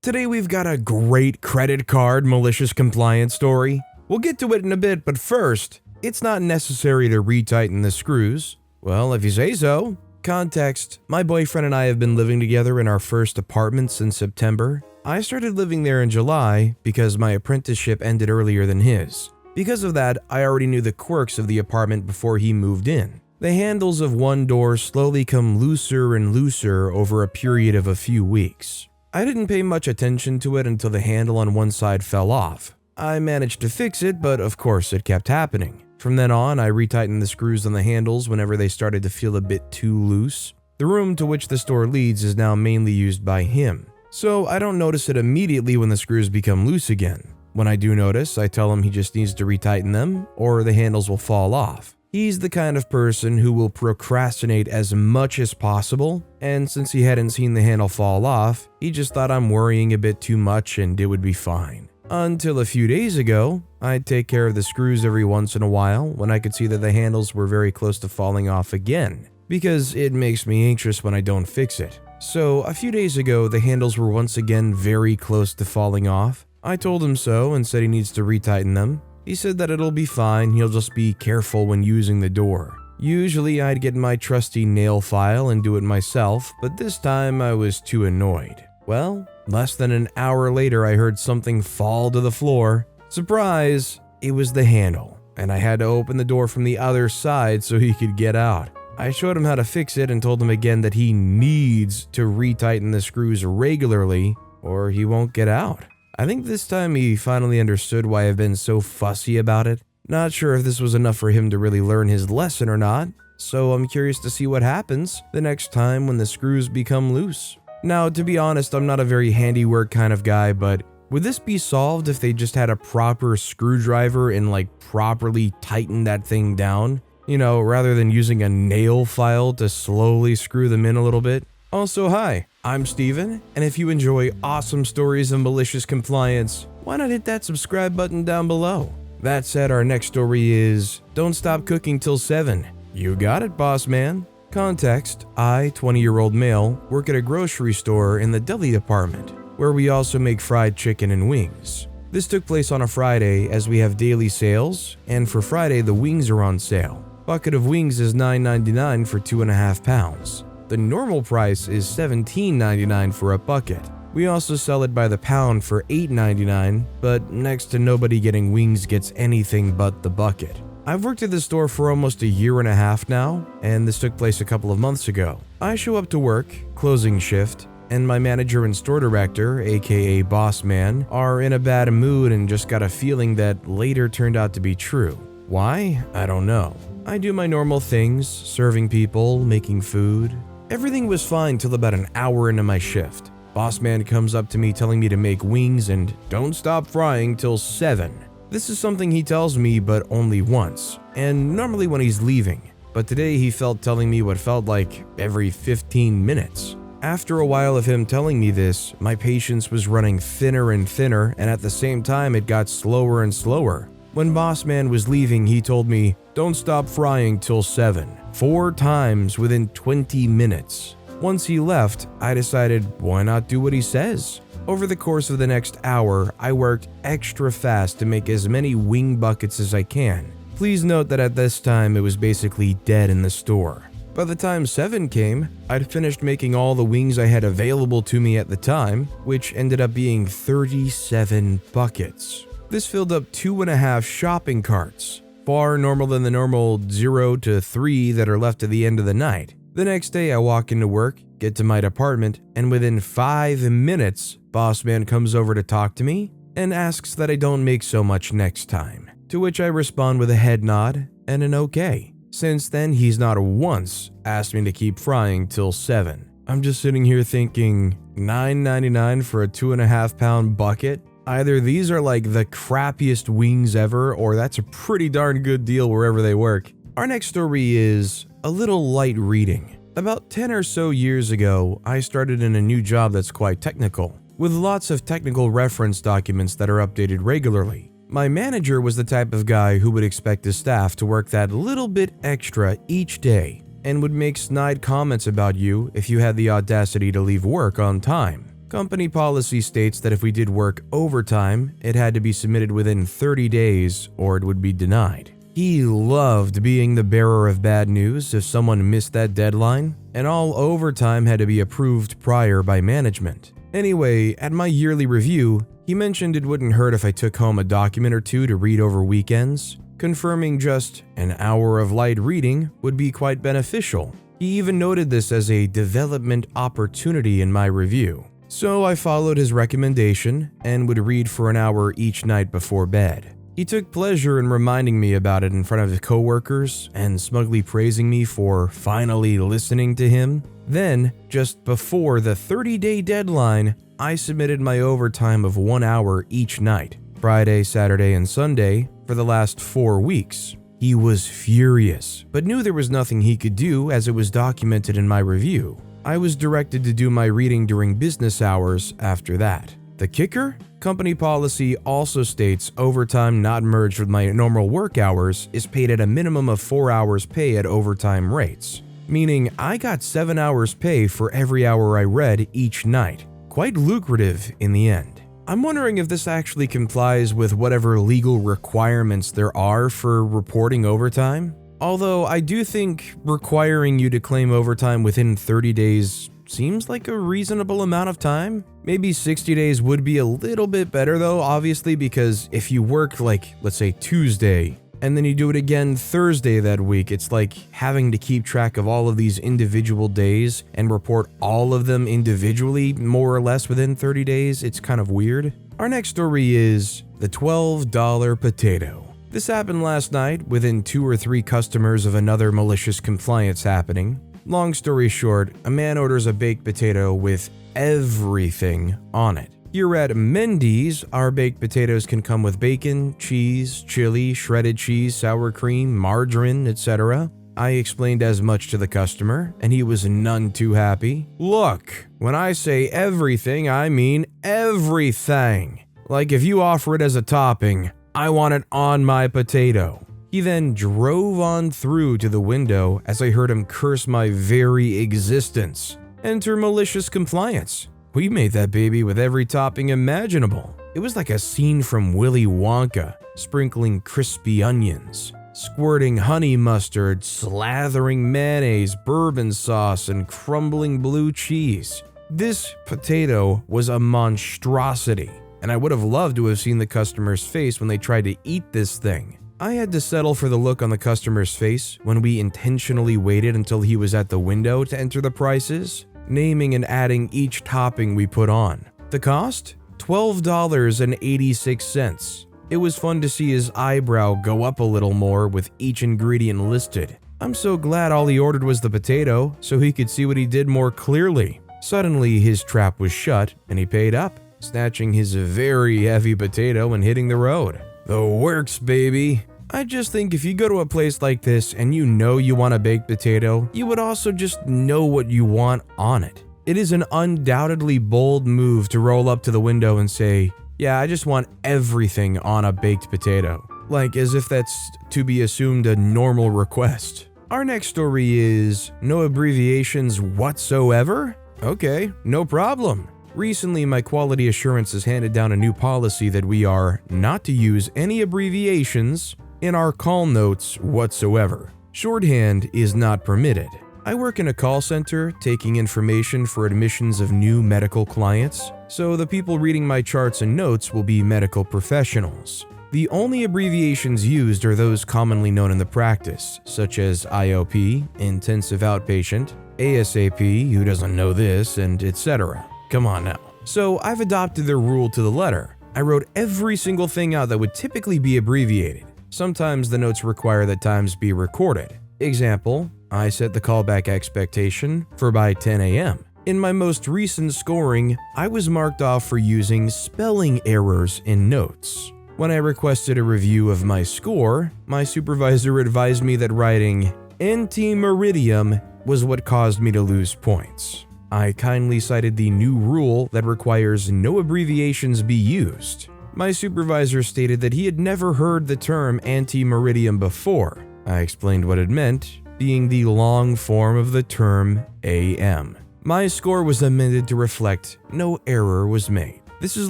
Today we've got a great credit card malicious compliance story. We'll get to it in a bit, but first, it's not necessary to retighten the screws. Well, if you say so. Context: my boyfriend and I have been living together in our first apartment since September. I started living there in July because my apprenticeship ended earlier than his. Because of that, I already knew the quirks of the apartment before he moved in. The handles of one door slowly come looser and looser over a period of a few weeks. I didn't pay much attention to it until the handle on one side fell off. I managed to fix it, but of course it kept happening. From then on, I retightened the screws on the handles whenever they started to feel a bit too loose. The room to which the store leads is now mainly used by him, so I don't notice it immediately when the screws become loose again. When I do notice, I tell him he just needs to retighten them or the handles will fall off. He's the kind of person who will procrastinate as much as possible, and since he hadn't seen the handle fall off, he just thought I'm worrying a bit too much and it would be fine. Until a few days ago, I'd take care of the screws every once in a while when I could see that the handles were very close to falling off again, because it makes me anxious when I don't fix it. So a few days ago, the handles were once again very close to falling off. I told him so and said he needs to retighten them. He said that it'll be fine, he'll just be careful when using the door. Usually I'd get my trusty nail file and do it myself, but this time I was too annoyed. Well, less than an hour later I heard something fall to the floor. Surprise! It was the handle, and I had to open the door from the other side so he could get out. I showed him how to fix it and told him again that he needs to retighten the screws regularly or he won't get out. I think this time he finally understood why I've been so fussy about it. Not sure if this was enough for him to really learn his lesson or not, so I'm curious to see what happens the next time when the screws become loose. Now, to be honest, I'm not a very handiwork kind of guy, but would this be solved if they just had a proper screwdriver and properly tightened that thing down? You know, rather than using a nail file to slowly screw them in a little bit? Also, hi, I'm Steven, and if you enjoy awesome stories of malicious compliance, why not hit that subscribe button down below? That said, our next story is Don't Stop Cooking Till 7. You got it, boss man. Context: I, 20-year-old male, work at a grocery store in the deli department, where we also make fried chicken and wings. This took place on a Friday as we have daily sales, and for Friday the wings are on sale. Bucket of wings is $9.99 for 2.5 pounds. The normal price is $17.99 for a bucket. We also sell it by the pound for $8.99, but next to nobody getting wings gets anything but the bucket. I've worked at this store for almost a year and a half now, and this took place a couple of months ago. I show up to work, closing shift, and my manager and store director, aka boss man, are in a bad mood and just got a feeling that later turned out to be true. Why? I don't know. I do my normal things, serving people, making food. Everything was fine till about an hour into my shift. Boss man comes up to me telling me to make wings and don't stop frying till 7. This is something he tells me but only once, and normally when he's leaving. But today he felt telling me what felt like every 15 minutes. After a while of him telling me this, my patience was running thinner and thinner, and at the same time it got slower and slower. When boss man was leaving, he told me, "Don't stop frying till 7, 4 times within 20 minutes. Once he left, I decided, why not do what he says? Over the course of the next hour, I worked extra fast to make as many wing buckets as I can. Please note that at this time it was basically dead in the store. By the time 7 came, I'd finished making all the wings I had available to me at the time, which ended up being 37 buckets. This filled up 2.5 shopping carts, far normal than the normal 0 to 3 that are left at the end of the night. The next day I walk into work, get to my department, and within 5 minutes, boss man comes over to talk to me and asks that I don't make so much next time. To which I respond with a head nod and an okay. Since then, he's not once asked me to keep frying till 7. I'm just sitting here thinking, $9.99 for a 2.5 pound bucket? Either these are like the crappiest wings ever, or that's a pretty darn good deal wherever they work. Our next story is a little light reading. About 10 or so years ago, I started in a new job that's quite technical, with lots of technical reference documents that are updated regularly. My manager was the type of guy who would expect his staff to work that little bit extra each day and would make snide comments about you if you had the audacity to leave work on time. Company policy states that if we did work overtime, it had to be submitted within 30 days or it would be denied. He loved being the bearer of bad news if someone missed that deadline, and all overtime had to be approved prior by management. Anyway, at my yearly review, he mentioned it wouldn't hurt if I took home a document or two to read over weekends, confirming just an hour of light reading would be quite beneficial. He even noted this as a development opportunity in my review. So I followed his recommendation and would read for an hour each night before bed. He took pleasure in reminding me about it in front of his coworkers and smugly praising me for finally listening to him. Then, just before the 30-day deadline, I submitted my overtime of 1 hour each night, Friday, Saturday, and Sunday, for the last 4 weeks. He was furious, but knew there was nothing he could do as it was documented in my review. I was directed to do my reading during business hours after that. The kicker? Company policy also states overtime not merged with my normal work hours is paid at a minimum of 4 hours pay at overtime rates, meaning I got 7 hours pay for every hour I read each night. Quite lucrative in the end. I'm wondering if this actually complies with whatever legal requirements there are for reporting overtime. Although I do think requiring you to claim overtime within 30 days seems like a reasonable amount of time. Maybe 60 days would be a little bit better though, obviously, because if you work like, let's say Tuesday, and then you do it again Thursday that week, it's like having to keep track of all of these individual days and report all of them individually, more or less within 30 days. It's kind of weird. Our next story is the $12 potato. This happened last night within 2 or 3 customers of another malicious compliance happening. Long story short, a man orders a baked potato with everything on it. Here at Mendy's, our baked potatoes can come with bacon, cheese, chili, shredded cheese, sour cream, margarine, etc. I explained as much to the customer, and he was none too happy. Look, when I say everything, I mean everything. Like if you offer it as a topping, I want it on my potato. He then drove on through to the window as I heard him curse my very existence. Enter malicious compliance. We made that baby with every topping imaginable. It was like a scene from Willy Wonka, sprinkling crispy onions, squirting honey mustard, slathering mayonnaise, bourbon sauce, and crumbling blue cheese. This potato was a monstrosity, and I would have loved to have seen the customer's face when they tried to eat this thing. I had to settle for the look on the customer's face when we intentionally waited until he was at the window to enter the prices, naming and adding each topping we put on. The cost? $12.86. It was fun to see his eyebrow go up a little more with each ingredient listed. I'm so glad all he ordered was the potato so he could see what he did more clearly. Suddenly his trap was shut and he paid up, snatching his very heavy potato and hitting the road. The works, baby. I just think if you go to a place like this and you know you want a baked potato, you would also just know what you want on it. It is an undoubtedly bold move to roll up to the window and say, yeah, I just want everything on a baked potato. Like as if that's to be assumed a normal request. Our next story is no abbreviations whatsoever? Okay, no problem. Recently, my quality assurance has handed down a new policy that we are not to use any abbreviations in our call notes whatsoever. Shorthand is not permitted. I work in a call center taking information for admissions of new medical clients, so the people reading my charts and notes will be medical professionals. The only abbreviations used are those commonly known in the practice, such as IOP, intensive outpatient, ASAP, who doesn't know this, and etc. Come on now. So I've adopted their rule to the letter. I wrote every single thing out that would typically be abbreviated. Sometimes the notes require that times be recorded. Example, I set the callback expectation for by 10 a.m. In my most recent scoring, I was marked off for using spelling errors in notes. When I requested a review of my score, my supervisor advised me that writing anti-meridium was what caused me to lose points. I kindly cited the new rule that requires no abbreviations be used. My supervisor stated that he had never heard the term anti-meridium before. I explained what it meant, being the long form of the term AM. My score was amended to reflect no error was made. This is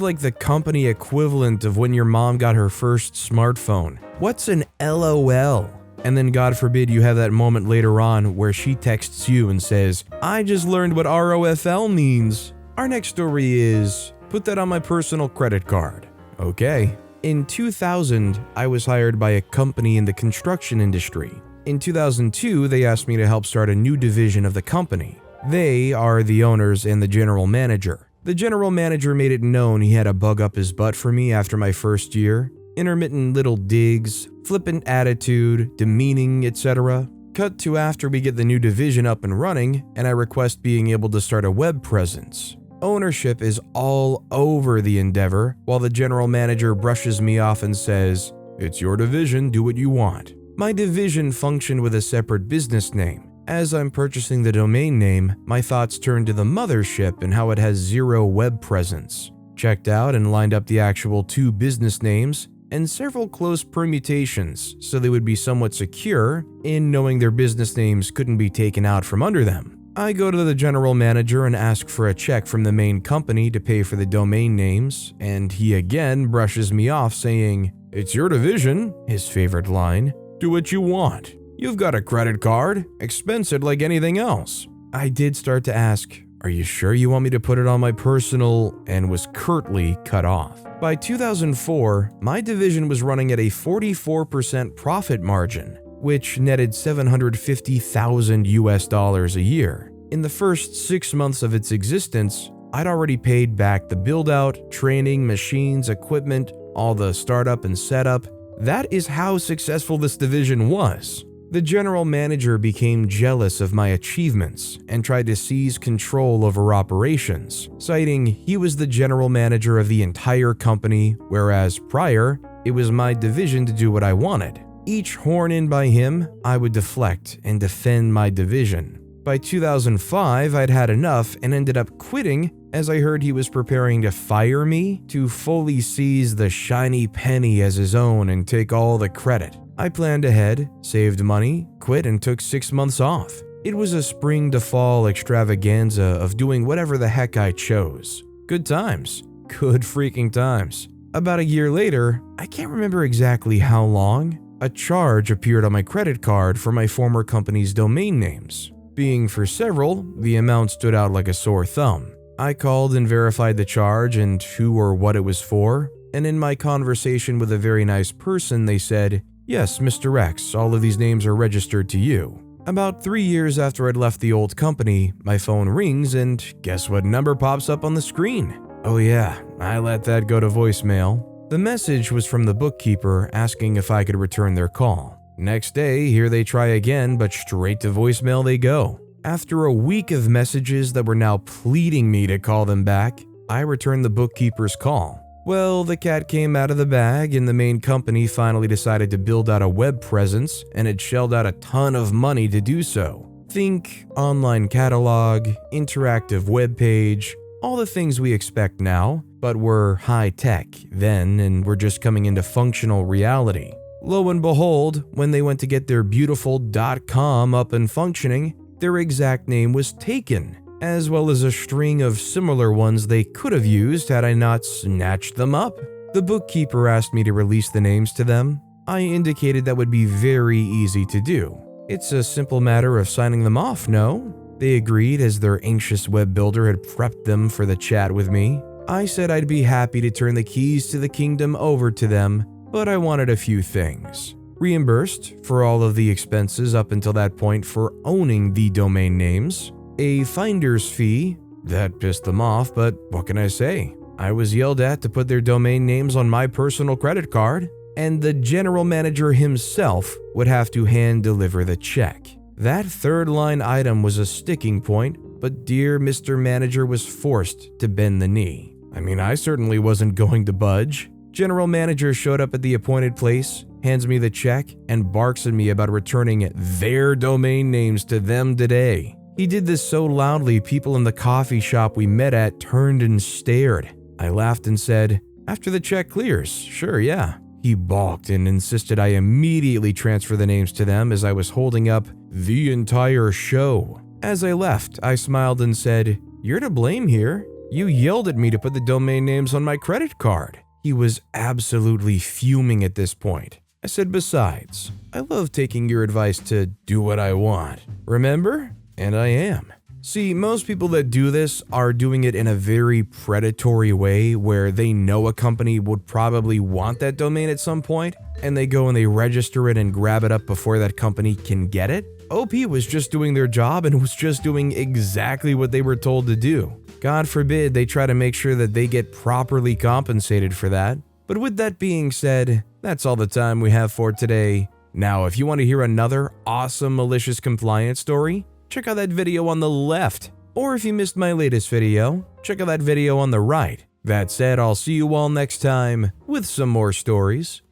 like the company equivalent of when your mom got her first smartphone. What's an LOL? And then God forbid you have that moment later on where she texts you and says, I just learned what ROFL means. Our next story is, put that on my personal credit card. Okay. In 2000, I was hired by a company in the construction industry. In 2002, they asked me to help start a new division of the company. They are the owners and the general manager. The general manager made it known he had a bug up his butt for me after my first year. Intermittent little digs, flippant attitude, demeaning, etc. Cut to after we get the new division up and running, and I request being able to start a web presence. Ownership is all over the endeavor, while the general manager brushes me off and says, "It's your division, do what you want." My division functioned with a separate business name. As I'm purchasing the domain name, my thoughts turn to the mothership and how it has zero web presence. Checked out and lined up the actual two business names and several close permutations so they would be somewhat secure in knowing their business names couldn't be taken out from under them. I go to the general manager and ask for a check from the main company to pay for the domain names, and he again brushes me off saying, "It's your division," his favorite line, "do what you want. You've got a credit card, expense it like anything else." I did start to ask, "Are you sure you want me to put it on my personal?" and was curtly cut off. By 2004, my division was running at a 44% profit margin, which netted $750,000 a year. In the first 6 months of its existence, I'd already paid back the build-out, training, machines, equipment, all the startup and setup. That is how successful this division was. The general manager became jealous of my achievements and tried to seize control over operations, citing he was the general manager of the entire company, whereas prior, it was my division to do what I wanted. Each horn in by him, I would deflect and defend my division. By 2005, I'd had enough and ended up quitting as I heard he was preparing to fire me to fully seize the shiny penny as his own and take all the credit. I planned ahead, saved money, quit, and took 6 months off. It was a spring to fall extravaganza of doing whatever the heck I chose. Good times. Good freaking times. About a year later, I can't remember exactly how long, a charge appeared on my credit card for my former company's domain names. Being for several, the amount stood out like a sore thumb. I called and verified the charge and who or what it was for, and in my conversation with a very nice person, they said, "Yes, Mr. X, all of these names are registered to you." About 3 years after I'd left the old company, my phone rings and guess what number pops up on the screen? Oh yeah, I let that go to voicemail. The message was from the bookkeeper asking if I could return their call. Next day, here they try again, but straight to voicemail they go. After a week of messages that were now pleading me to call them back, I returned the bookkeeper's call. Well, the cat came out of the bag and the main company finally decided to build out a web presence and had shelled out a ton of money to do so. Think online catalog, interactive web page, all the things we expect now, but were high tech then and were just coming into functional reality. Lo and behold, when they went to get their beautiful .com up and functioning, their exact name was taken, as well as a string of similar ones they could have used had I not snatched them up. The bookkeeper asked me to release the names to them. I indicated that would be very easy to do. It's a simple matter of signing them off, no? They agreed as their anxious web builder had prepped them for the chat with me. I said I'd be happy to turn the keys to the kingdom over to them, but I wanted a few things. Reimbursed for all of the expenses up until that point for owning the domain names, a finder's fee. That pissed them off, but what can I say? I was yelled at to put their domain names on my personal credit card, and the general manager himself would have to hand deliver the check. That third line item was a sticking point, but dear Mr. Manager was forced to bend the knee. I mean, I certainly wasn't going to budge. General manager showed up at the appointed place, hands me the check, and barks at me about returning their domain names to them today. He did this so loudly people in the coffee shop we met at turned and stared. I laughed and said, "After the check clears, sure, yeah." He balked and insisted I immediately transfer the names to them as I was holding up the entire show. As I left, I smiled and said, "You're to blame here. You yelled at me to put the domain names on my credit card." He was absolutely fuming at this point. I said, "Besides, I love taking your advice to do what I want. Remember?" And I am. See, most people that do this are doing it in a very predatory way where they know a company would probably want that domain at some point, and they go and they register it and grab it up before that company can get it. OP was just doing their job and was just doing exactly what they were told to do. God forbid they try to make sure that they get properly compensated for that. But with that being said, that's all the time we have for today. Now, if you want to hear another awesome malicious compliance story, check out that video on the left. Or if you missed my latest video, check out that video on the right. That said, I'll see you all next time with some more stories.